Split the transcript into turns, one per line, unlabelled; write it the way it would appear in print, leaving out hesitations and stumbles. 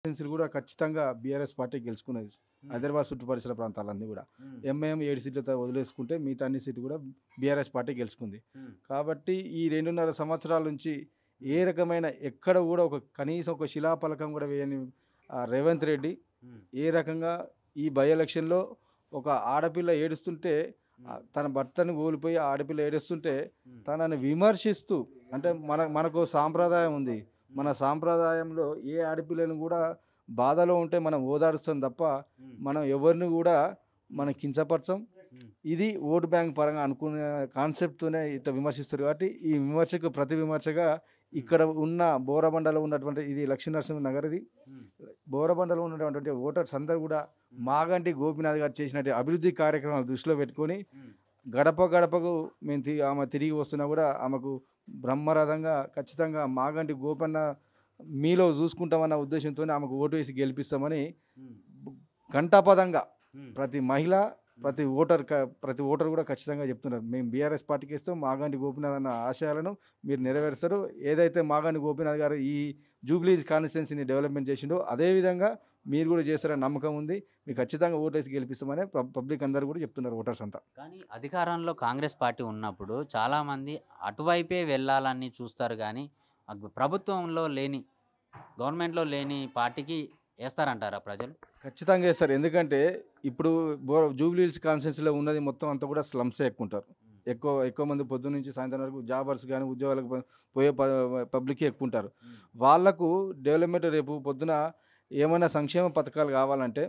కాన్స్టిట్యున్సీలు కూడా ఖచ్చితంగా BRS party గెలుచుకున్నది. Hyderabad చుట్టు పరిసర ప్రాంతాలన్నీ కూడా
హ్మ్.
ఎంఐఎం 7 సీట్లతో వదిలేసుకుంటే మిగతా అన్ని సీట్లు కూడా బీఆర్ఎస్ పార్టీ గెలుచుకుంది.
హ్మ్.
కాబట్టి ఈ 2.5 సంవత్సరాల నుంచి ఏ రకమైన ఎక్కడ కూడా కనీసం ఒక శిలాఫలకం కూడా వేయని రేవంత్ రెడ్డి
హ్మ్.
ఏ రకంగా ఈ బై ఎలక్షన్‌లో ఒక ఆడపిల్ల ఏడుస్తుంటే తన భర్తను కోల్పోయి ఆ ఆడపిల్ల ఏడుస్తుంటే
హ్మ్.
తనని విమర్శిస్తూ అంటే మనకు సాంప్రదాయం ఉంది. మన సాంప్రదాయంలో ఏ ఆడపిల్లను కూడా బాధలో ఉంటే మనం ఓదారుస్తాం తప్ప
హ్మ్.
మనం ఎవరిని కూడా మనం కించపరచం.
హ్మ్.
ఇది ఓట్ బ్యాంక్ పరంగా అనుకునే కాన్సెప్ట్‌తోనే ఇట్లా విమర్శిస్తారు కాబట్టి ఈ విమర్శకు ప్రతి విమర్శగా ఇక్కడ ఉన్న బోరబండలో ఉన్నటువంటి ఇది లక్ష్మీనరసింహ నగర్ ఇది.
హ్మ్.
బోరబండలో ఉన్నటువంటి ఓటర్స్ అందరూ కూడా మాగంటి గోపీనాథ్ గారు చేసినటువంటి అభివృద్ధి కార్యక్రమాలు దృష్టిలో పెట్టుకొని
హ్మ్.
గడప గడపకు మేము ఆమె తిరిగి వస్తున్నా కూడా ఆమెకు బ్రహ్మరథంగా ఖచ్చితంగా మాగంటి గోపన్న మీలో చూసుకుంటామన్న ఉద్దేశంతోనే ఆమెకు ఓటు వేసి గెలిపిస్తామని
హ్మ్.
ఘంటాపథంగా
హ్మ్.
ప్రతి మహిళ ప్రతి ఓటర్ కూడా ఖచ్చితంగా చెప్తున్నారు. మేము బీఆర్ఎస్ పార్టీకి ఇస్తాం. మాగంటి గోపీనాథ్ అన్న ఆశయాలను మీరు నెరవేరుస్తారు. ఏదైతే మాగంటి గోపీనాథ్ గారు ఈ జూబ్లీ కాన్స్టిట్యున్సీని డెవలప్మెంట్ చేసిండో అదేవిధంగా మీరు కూడా చేస్తారని నమ్మకం ఉంది. మీకు ఖచ్చితంగా ఓటేసి గెలిపిస్తామని పబ్లిక్ అందరూ కూడా చెప్తున్నారు ఓటర్స్ అంతా.
కానీ అధికారంలో కాంగ్రెస్ పార్టీ ఉన్నప్పుడు చాలామంది అటువైపే వెళ్ళాలని చూస్తారు గానీ, ప్రభుత్వంలో లేని, గవర్నమెంట్‌లో లేని పార్టీకి ఏస్తారంటారా ప్రజలు?
ఖచ్చితంగా ఏస్తారు. ఎందుకంటే ఇప్పుడు జూబ్లీ హిల్స్ కాన్స్టిట్యున్సీలో ఉన్నది మొత్తం అంతా కూడా స్లమ్సే ఎక్కువుంటారు.
హ్మ్.
ఎక్కువ ఎక్కువ మంది పొద్దున్న నుంచి సాయంత్రం వరకు జాబర్స్ గాని, ఉద్యోగాలకు పోయే పబ్లికే ఎక్కువుంటారు.
హ్మ్.
వాళ్ళకు డెవలప్‌మెంట్ రేపు పొద్దున ఏమైనా సంక్షేమ పథకాలు కావాలంటే